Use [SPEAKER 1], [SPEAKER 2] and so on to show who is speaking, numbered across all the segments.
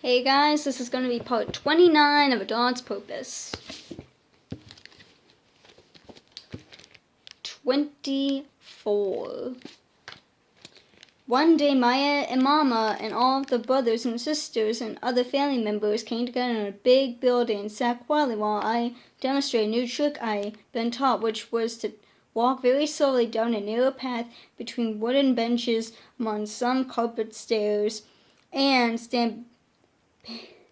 [SPEAKER 1] Hey guys, this is going to be part 29 of A Dog's Purpose. 24. One day, Maya and Mama and all of the brothers and sisters and other family members came together in a big building and sat quietly while I demonstrated a new trick I'd been taught, which was to walk very slowly down a narrow path between wooden benches among some carpet stairs and stand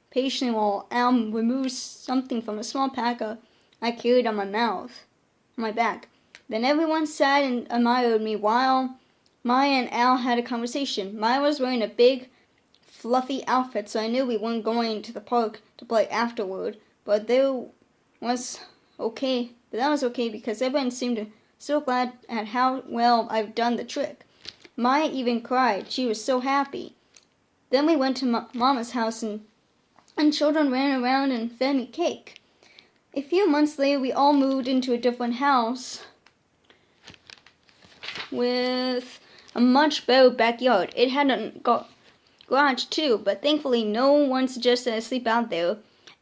[SPEAKER 1] patiently while Al removed something from a small packer I carried on my back. Then everyone sat and admired me while Maya and Al had a conversation. Maya was wearing a big, fluffy outfit, so I knew we weren't going to the park to play afterward. But that was okay because everyone seemed so glad at how well I've done the trick. Maya even cried. She was so happy. Then we went to Mama's house and children ran around and fed me cake. A few months later, we all moved into a different house with a much better backyard. It had a garage too, but thankfully no one suggested I sleep out there.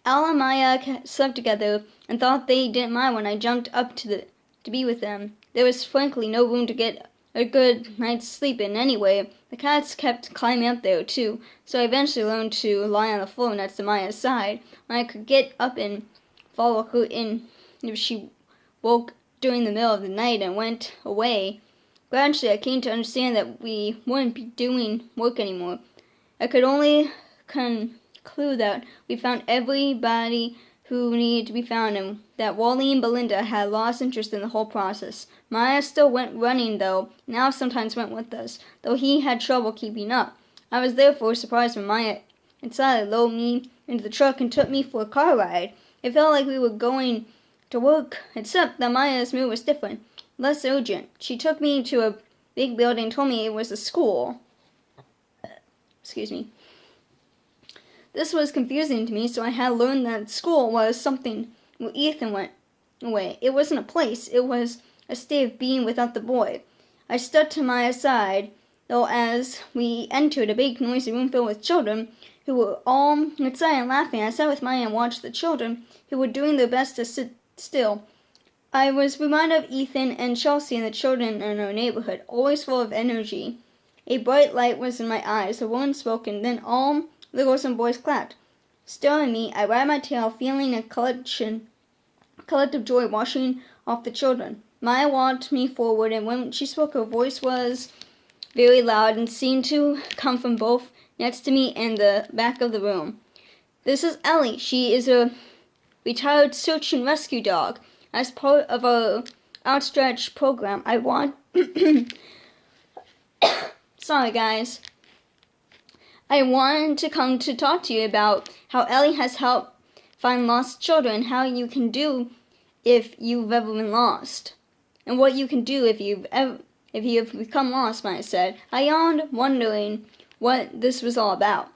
[SPEAKER 1] Al and Maya slept together and thought they didn't mind when I jumped up to be with them. There was frankly no room to get a good night's sleep in anyway. The cats kept climbing up there too, so I eventually learned to lie on the floor next to Maya's side when I could get up and follow her in if she woke during the middle of the night and went away. Gradually, I came to understand that we wouldn't be doing work anymore. I could only conclude that we found everybody who needed to be found and that Wally and Belinda had lost interest in the whole process. Maya still went running though, and Al sometimes went with us, though he had trouble keeping up. I was therefore surprised when Maya decided to load me into the truck and took me for a car ride. It felt like we were going to work, except that Maya's mood was different, less urgent. She took me to a big building and told me it was a school. Excuse me. This was confusing to me, so I had learned that school was something where Ethan went away. It wasn't a place, it was a state of being without the boy. I stuck to Maya's side, though as we entered a big noisy room filled with children, who were all excited and laughing. I sat with Maya and watched the children, who were doing their best to sit still. I was reminded of Ethan and Chelsea and the children in our neighborhood, always full of energy. A bright light was in my eyes. The woman spoke, and then all the girls and boys clapped. Staring at me, I wagged my tail, feeling a collective joy washing off the children. Maya walked me forward, and when she spoke, her voice was very loud and seemed to come from both next to me and the back of the room. This is Ellie. She is a retired search and rescue dog. As part of our outstretched program, I want... Sorry, guys. I wanted to come to talk to you about how Ellie has helped find lost children, how you can do if you've ever been lost, and what you can do if you have become lost, Maya said. I yawned, wondering what this was all about.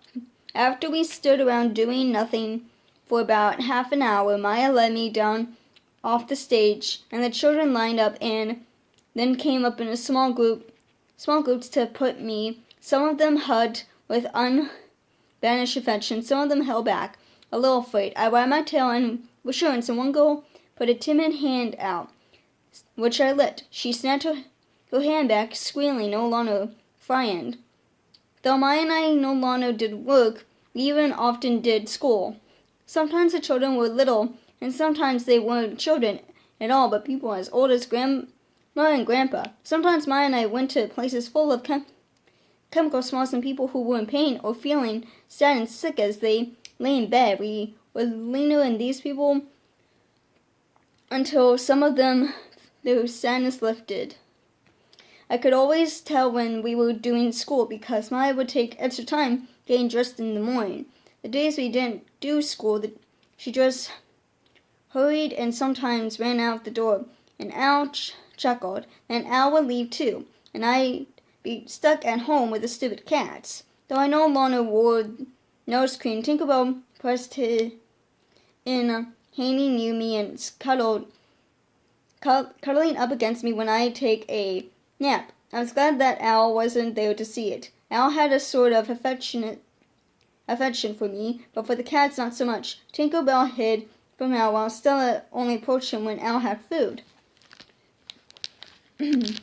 [SPEAKER 1] After we stood around doing nothing for about half an hour, Maya led me down off the stage, and the children lined up and then came up in a small groups to put me. Some of them hugged with unbanished affection, some of them held back, a little afraid. I wagged my tail in assurance, and one girl put a timid hand out, which I lit. She snatched her hand back, squealing, no longer frightened. Though Maya and I no longer did work, we even often did school. Sometimes the children were little, and sometimes they weren't children at all, but people as old as Grandma and Grandpa. Sometimes Maya and I went to places full of chemical smells and people who were in pain or feeling sad and sick as they lay in bed. We would linger in these people until some of them, their sadness lifted. I could always tell when we were doing school because Maya would take extra time getting dressed in the morning. The days we didn't do school, she just hurried and sometimes ran out the door, and Al chuckled. Then Al would leave too, and I'd be stuck at home with the stupid cats. Though I no longer wore nose cream, Tinkerbell pressed his in, hanging near me and cuddling up against me when I'd take a nap. I was glad that Al wasn't there to see it. Al had a sort of affectionate affection for me, but for the cats not so much. Tinker Bell hid from Al while Stella only approached him when Al had food. And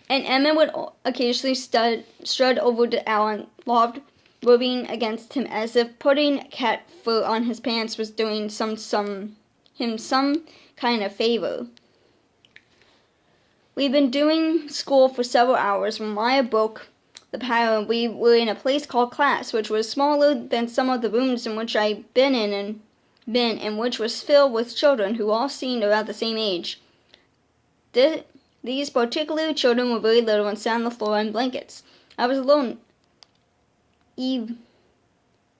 [SPEAKER 1] Emma would occasionally strut over to Al and loved rubbing against him as if putting cat fur on his pants was doing him some kind of favor. We'd been doing school for several hours when Maya broke the power. We were in a place called class, which was smaller than some of the rooms in which I'd been and which was filled with children who all seemed about the same age. These particular children were very little and sat on the floor in blankets. I was alone in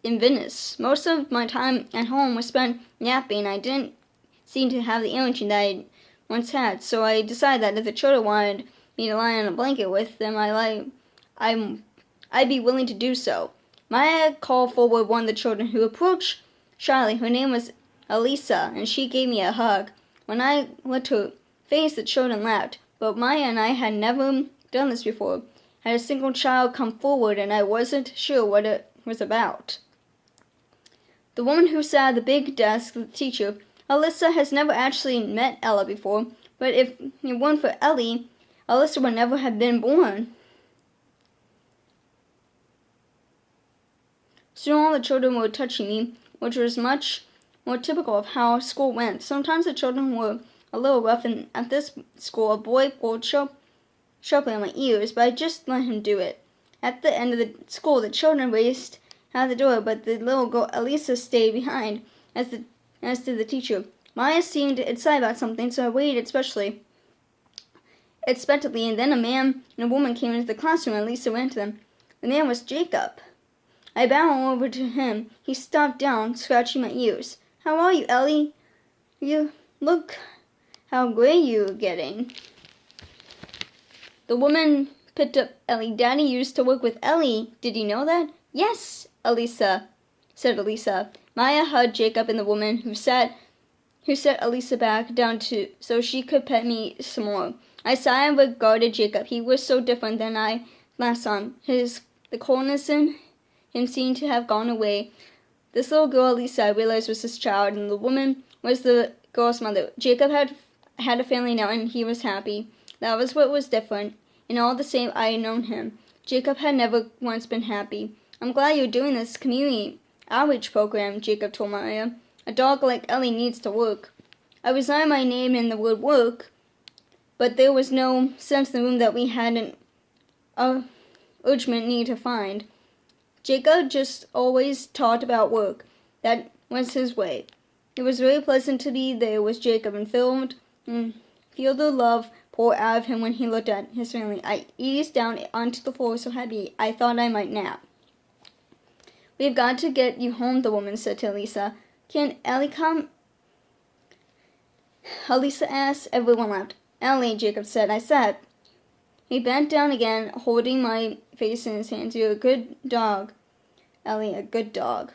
[SPEAKER 1] Venice. Most of my time at home was spent napping. I didn't seem to have the energy that I once had, so I decided that if the children wanted me to lie on a blanket with them, I'd be willing to do so. Maya called forward one of the children, who approached shyly. Her name was Elisa, and she gave me a hug. When I looked her face, the children laughed, but Maya and I had never done this before. Had a single child come forward, and I wasn't sure what it was about. The woman who sat at the big desk, the teacher, Alyssa has never actually met Ella before, but if it weren't for Ellie, Alyssa would never have been born. Soon all the children were touching me, which was much more typical of how school went. Sometimes the children were a little rough, and at this school a boy pulled sharply on my ears, but I just let him do it. At the end of the school, the children raced out the door, but the little girl Elisa stayed behind, as did the teacher. Maya seemed excited about something, so I waited expectantly, and then a man and a woman came into the classroom, and Elisa ran to them. The man was Jacob. I bowed over to him. He stopped down, scratching my ears. "How are you, Ellie? You look how gray you're getting." The woman picked up Ellie. "Daddy used to work with Ellie. Did you know that?" "Yes, said Elisa. Maya hugged Jacob and the woman, who set Elisa back down so she could pet me some more. I sighed and regarded Jacob. He was so different than I last saw him. The coldness in him seemed to have gone away. This little girl, Elisa, I realized was his child, and the woman was the girl's mother. Jacob had a family now, and he was happy. That was what was different. And all the same, I had known him. Jacob had never once been happy. "I'm glad you're doing this community outreach program," Jacob told Maya. "A dog like Ellie needs to work." I resigned my name in the word work, but there was no sense in the room that we had an urgent need to find. Jacob just always talked about work. That was his way. It was very pleasant to be there with Jacob and feel the love pour out of him when he looked at his family. I eased down onto the floor so happy I thought I might nap. "We've got to get you home," the woman said to Elisa. "Can Ellie come?" Elisa asked. Everyone laughed. "Ellie," Jacob said. I sat. He bent down again, holding my face in his hands. "You're a good dog, Ellie, a good dog."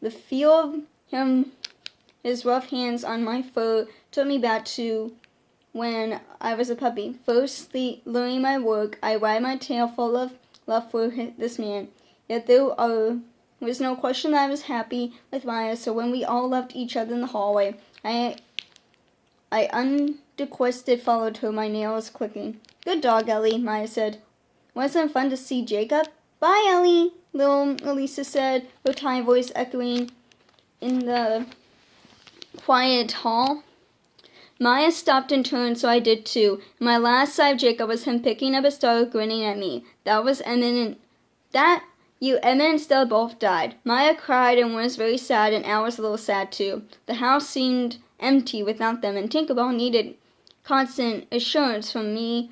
[SPEAKER 1] The feel of his rough hands on my fur took me back to when I was a puppy. First, learning my work, I wagged my tail full of love for this man. Yet there was no question that I was happy with Maya, so when we all left each other in the hallway, I unrequested followed her, my nails clicking. "Good dog, Ellie," Maya said. "Wasn't it fun to see Jacob?" "Bye, Ellie," little Elisa said, her tiny voice echoing in the quiet hall. Maya stopped and turned, so I did too. My last sight of Jacob was him picking up his dog, grinning at me. You, Emmett and Stella both died. Maya cried and was very sad, and Al was a little sad too. The house seemed empty without them, and Tinker Bell needed constant assurance from me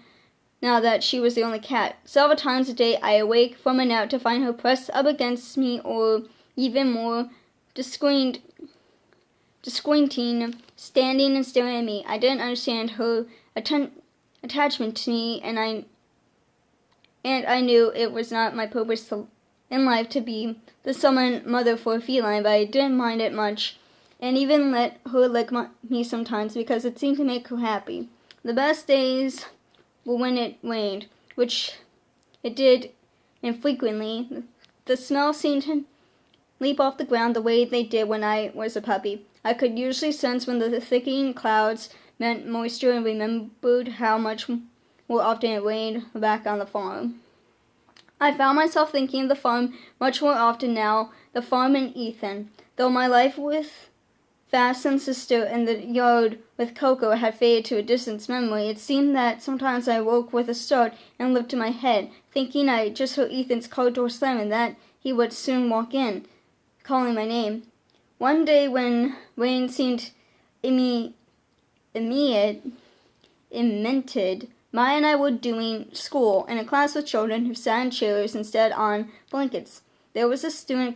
[SPEAKER 1] now that she was the only cat. Several times a day I awake from a nap to find her pressed up against me, or even more disquieting, standing and staring at me. I didn't understand her attachment to me, and I knew it was not my purpose in life to be the summon mother for a feline, but I didn't mind it much, and even let her lick me sometimes because it seemed to make her happy. The best days were when it rained, which it did infrequently. The smell seemed leap off the ground the way they did when I was a puppy. I could usually sense when the thickening clouds meant moisture and remembered how much more often it rained back on the farm. I found myself thinking of the farm much more often now, the farm and Ethan. Though my life with Fast and sister in the yard with Coco had faded to a distant memory, it seemed that sometimes I woke with a start and lifted my head, thinking I just heard Ethan's car door slam and that he would soon walk in, calling my name. One day when rain seemed imminent, Maya and I were doing school in a class with children who sat in chairs instead on blankets. There was a sudden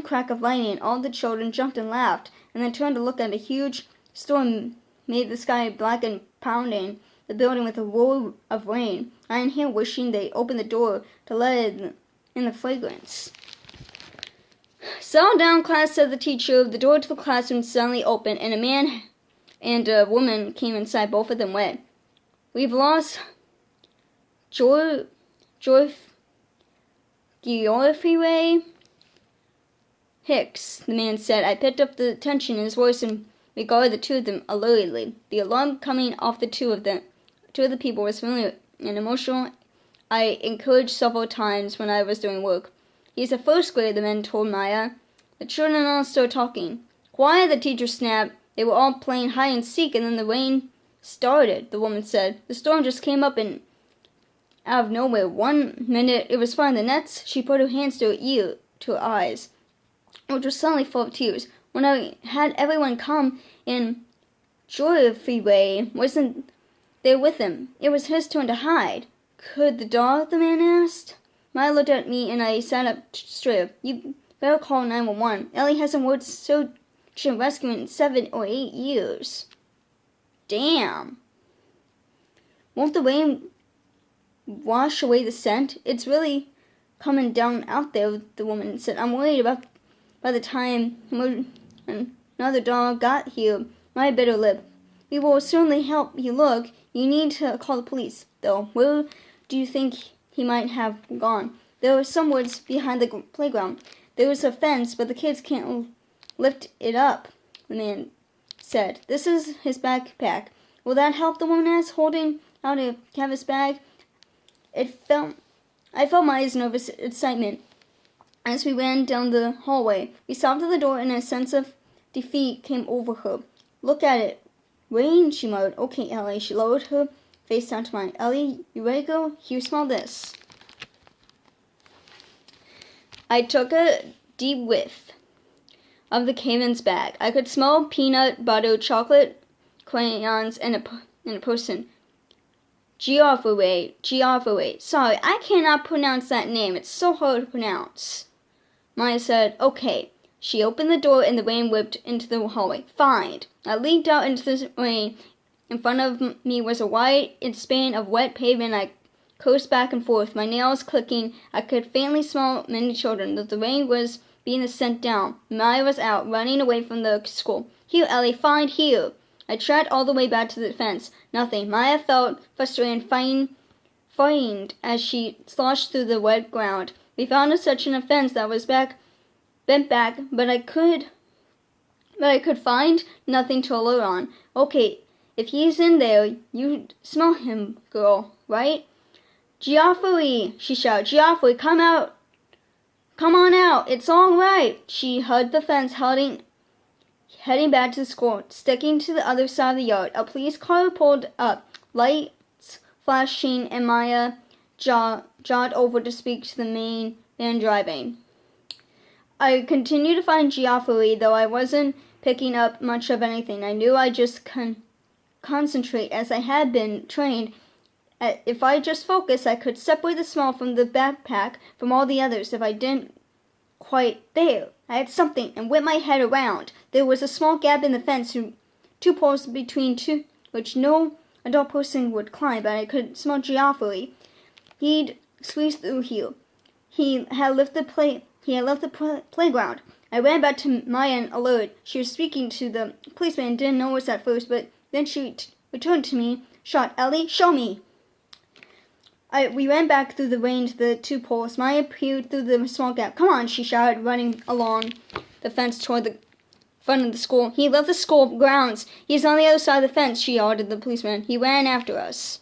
[SPEAKER 1] crack of lightning, and all the children jumped and laughed, and then turned to look at a huge storm made the sky black and pounding the building with a roar of rain. I am here wishing they'd open the door to let in the fragrance. "Settle down, class," said the teacher. The door to the classroom suddenly opened, and a man and a woman came inside, both of them wet. "We've lost Geoffrey Hicks," the man said. I picked up the tension in his voice and regarded the two of them alertedly. The alarm coming off the two of the people was familiar and emotional. I encouraged several times when I was doing work. "He's a first grader," the men told Maya. The children all started talking. "Quiet," the teacher snapped. "They were all playing hide and seek, and then the rain started," the woman said. "The storm just came up and out of nowhere. One minute it was fine, the next she put her hands to her eyes, which was suddenly full of tears. When I had everyone come in, Geoffrey wasn't there with him. It was his turn to hide." "Could the dog?" the man asked. Maya looked at me and I sat up straight. "You better call 911. Ellie hasn't worked search and rescue in 7 or 8 years. "Damn. Won't the rain wash away the scent? It's really coming down out there," the woman said. "I'm worried about by the time another dog got here." Maya bit her lip. "We will certainly help you look. You need to call the police, though. Where do you think he might have gone?" "There are some woods behind the playground. There is a fence, but the kids can't lift it up," the man said. "This is his backpack. Will that help?" the woman asked, holding out a canvas bag. I felt Maya's nervous excitement as we ran down the hallway. We stopped at the door and a sense of defeat came over her. "Look at it. Rain," she muttered. "Okay, Ellie." She lowered her face down to mine. "Ellie, you ready to go? Here, smell this." I took a deep whiff of the caveman's bag. I could smell peanut butter, chocolate, crayons, and a person. Geoffrey. Sorry, I cannot pronounce that name. It's so hard to pronounce. Maya said, "Okay." She opened the door and the rain whipped into the hallway. "Fine." I leaped out into the rain. In front of me was a wide span of wet pavement. I cursed back and forth, my nails clicking. I could faintly smell many children, though the rain was being sent down. Maya was out, running away from the school. "Here, Ellie, find here." I tried all the way back to the fence. Nothing. Maya felt frustrated and frightened as she sloshed through the wet ground. We found a section of fence that was bent back, but I could find nothing to alert on. "Okay, if he's in there, you smell him, girl, right?" "Geoffrey," she shouted. "Geoffrey, come out. Come on out. It's all right." She hugged the fence, heading back to the school. Sticking to the other side of the yard, a police car pulled up, lights flashing, and Maya jogged over to speak to the main man driving. I continued to find Geoffrey, though I wasn't picking up much of anything. I knew I'd just concentrate as I had been trained. If I just focused, I could separate the smell from the backpack from all the others. If I didn't quite there, I had something and whipped my head around. There was a small gap in the fence, two poles between two, which no adult person would climb, but I could smell Geoffrey. He'd squeezed through here. He had left the playground. I ran back to Maya and alert. She was speaking to the policeman and didn't notice at first, but then she returned to me, shot, "Ellie, show me." We ran back through the rain to the 2 poles. Maya peered through the small gap. Come on, she shouted, running along the fence toward the front of the school. He left the school grounds. He's on the other side of the fence, she yelled at the policeman. He ran after us.